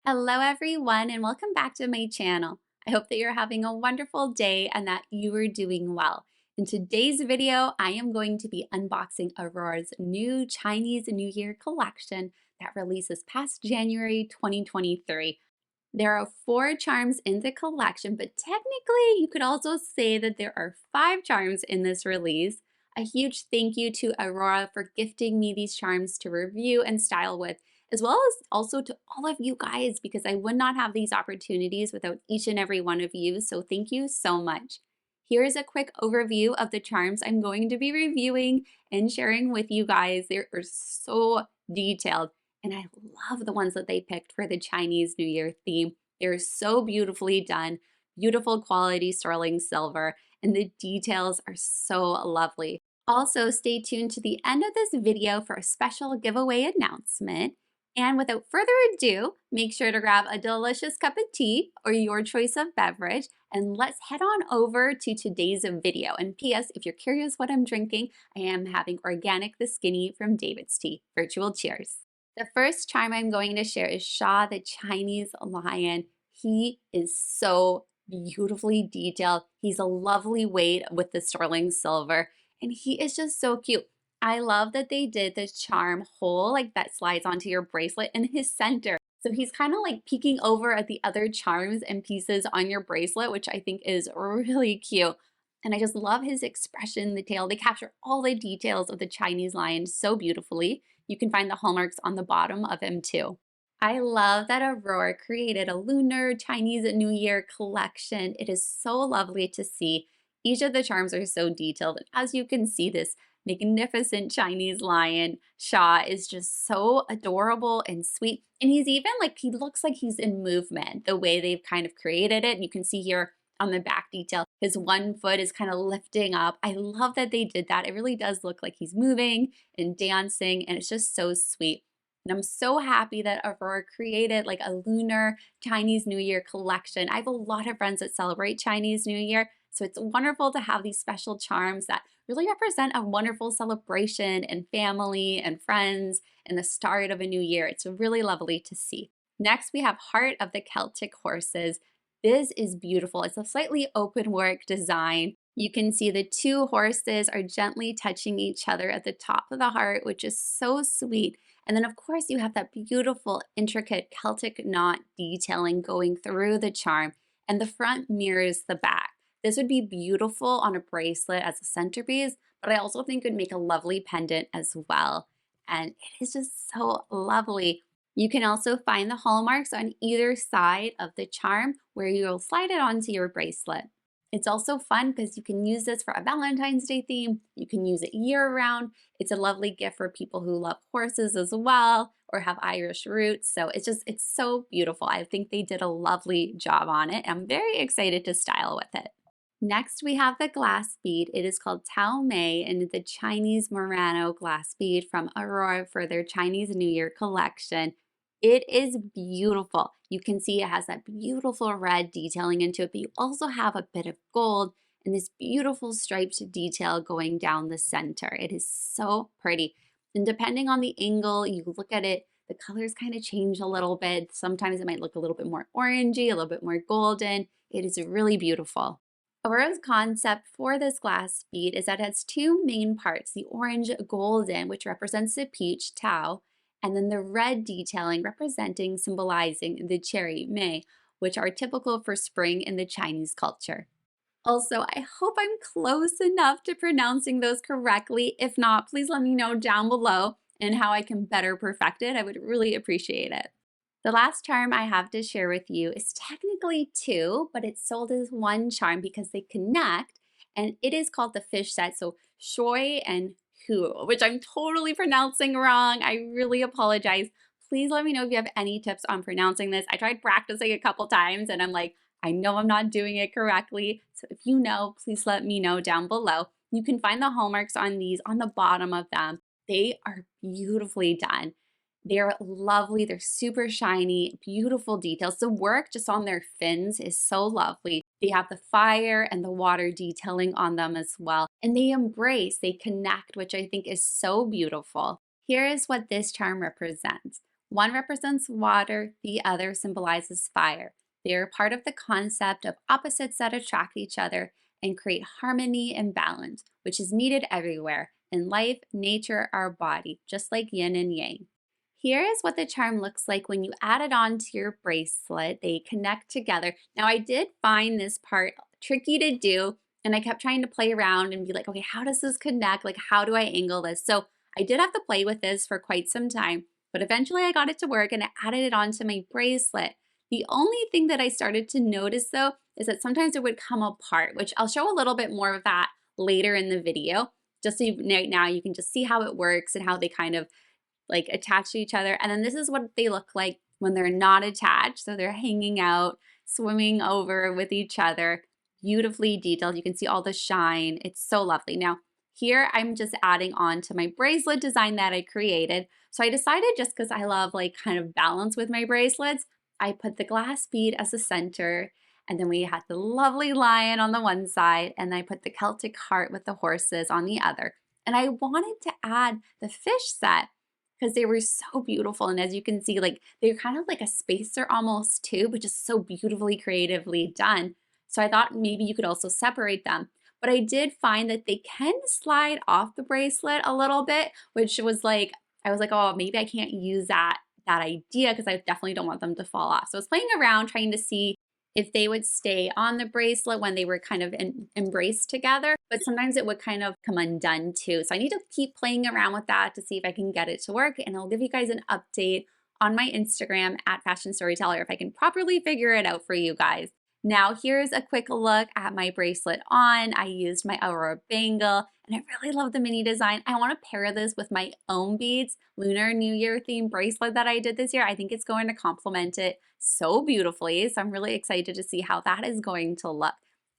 Hello everyone and welcome back to my channel. I hope that you're having a wonderful day and that you are doing well. In today's video, I am going to be unboxing Aurora's new Chinese New Year collection that released this past January 2023. There are 4 charms in the collection, but technically you could also say that there are 5 charms in this release. A huge thank you to Aurora for gifting me these charms to review and style with, as well as also to all of you guys, because I would not have these opportunities without each and every one of you, so thank you so much. Here is a quick overview of the charms I'm going to be reviewing and sharing with you guys. They are so detailed, and I love the ones that they picked for the Chinese New Year theme. They're so beautifully done, beautiful quality sterling silver, and the details are so lovely. Also, stay tuned to the end of this video for a special giveaway announcement. And without further ado, make sure to grab a delicious cup of tea or your choice of beverage, and let's head on over to today's video. And P.S. if you're curious what I'm drinking, I am having Organic the Skinny from David's Tea. Virtual cheers. The first charm I'm going to share is Sha, the Chinese lion. He is so beautifully detailed. He's a lovely weight with the sterling silver, and he is just so cute. I love that they did the charm hole, like that slides onto your bracelet in his center. So he's kind of like peeking over at the other charms and pieces on your bracelet, which I think is really cute. And I just love his expression, the tail. They capture all the details of the Chinese lion so beautifully. You can find the hallmarks on the bottom of him too. I love that Aurora created a lunar Chinese New Year collection. It is so lovely to see. Each of the charms are so detailed. And as you can see, this magnificent Chinese lion, Sha, is just so adorable and sweet. And he's even like, he looks like he's in movement, the way they've kind of created it. And you can see here on the back detail, his one foot is kind of lifting up. I love that they did that. It really does look like he's moving and dancing, and it's just so sweet. And I'm so happy that Aurora created like a lunar Chinese New Year collection. I have a lot of friends that celebrate Chinese New Year, so it's wonderful to have these special charms that really represent a wonderful celebration and family and friends and the start of a new year. It's really lovely to see. Next, we have Heart of the Celtic Horses. This is beautiful. It's a slightly open work design. You can see the 2 horses are gently touching each other at the top of the heart, which is so sweet. And then of course you have that beautiful intricate Celtic knot detailing going through the charm, and the front mirrors the back. This would be beautiful on a bracelet as a centerpiece, but I also think it would make a lovely pendant as well. And it is just so lovely. You can also find the hallmarks on either side of the charm where you'll slide it onto your bracelet. It's also fun because you can use this for a Valentine's Day theme. You can use it year round. It's a lovely gift for people who love horses as well or have Irish roots. So it's so beautiful. I think they did a lovely job on it. I'm very excited to style with it. Next, we have the glass bead. It is called Tao Mei and the Chinese Murano glass bead from Aurora for their Chinese New Year collection. It is beautiful. You can see it has that beautiful red detailing into it, but you also have a bit of gold and this beautiful striped detail going down the center. It is so pretty. And depending on the angle you look at it, the colors kind of change a little bit. Sometimes it might look a little bit more orangey, a little bit more golden. It is really beautiful. Aurora's concept for this glass bead is that it has 2 main parts, the orange golden, which represents the peach, Tao, and then the red detailing symbolizing the cherry, Mei, which are typical for spring in the Chinese culture. Also, I hope I'm close enough to pronouncing those correctly. If not, please let me know down below and how I can better perfect it. I would really appreciate it. The last charm I have to share with you is technically 2, but it's sold as 1 charm because they connect, and it is called the fish set, so Shui and Hu, which I'm totally pronouncing wrong. I really apologize. Please let me know if you have any tips on pronouncing this. I tried practicing a couple times and I'm like, I know I'm not doing it correctly. So if you know, please let me know down below. You can find the hallmarks on these on the bottom of them. They are beautifully done. They're lovely. They're super shiny, beautiful details. The work just on their fins is so lovely. They have the fire and the water detailing on them as well. And they connect, which I think is so beautiful. Here is what this charm represents. One represents water, the other symbolizes fire. They are part of the concept of opposites that attract each other and create harmony and balance, which is needed everywhere in life, nature, our body, just like yin and yang. Here is what the charm looks like when you add it onto your bracelet. They connect together. Now, I did find this part tricky to do, and I kept trying to play around and be like, okay, how does this connect? Like, how do I angle this? So I did have to play with this for quite some time, but eventually I got it to work and I added it onto my bracelet. The only thing that I started to notice though is that sometimes it would come apart, which I'll show a little bit more of that later in the video. Just so right now you can just see how it works and how they kind of like attached to each other. And then this is what they look like when they're not attached. So they're hanging out, swimming over with each other, beautifully detailed. You can see all the shine. It's so lovely. Now, here I'm just adding on to my bracelet design that I created. So I decided, just because I love like kind of balance with my bracelets, I put the glass bead as the center, and then we had the lovely lion on the one side, and I put the Celtic heart with the horses on the other. And I wanted to add the fish set because they were so beautiful. And as you can see, like they're kind of like a spacer almost too, but just so beautifully creatively done. So I thought maybe you could also separate them. But I did find that they can slide off the bracelet a little bit, which was like, I was like, oh, maybe I can't use that idea because I definitely don't want them to fall off. So I was playing around trying to see if they would stay on the bracelet when they were kind of embraced together, but sometimes it would kind of come undone too. So I need to keep playing around with that to see if I can get it to work, and I'll give you guys an update on my Instagram at Fashion Storyteller if I can properly figure it out for you guys. Now here's a quick look at my bracelet on. I used my Aurora bangle and I really love the mini design. I want to pair this with my own beads, Lunar New Year themed bracelet that I did this year. I think it's going to complement it so beautifully. So I'm really excited to see how that is going to look.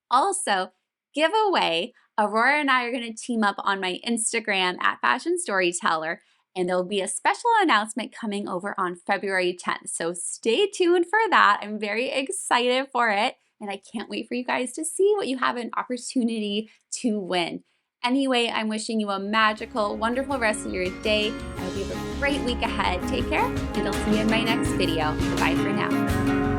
Also, giveaway, Aurora and I are going to team up on my Instagram at Fashion Storyteller, and there'll be a special announcement coming over on February 10th. So stay tuned for that. I'm very excited for it, and I can't wait for you guys to see what you have an opportunity to win. Anyway, I'm wishing you a magical, wonderful rest of your day. I hope you have a great week ahead. Take care, and I'll see you in my next video. Bye for now.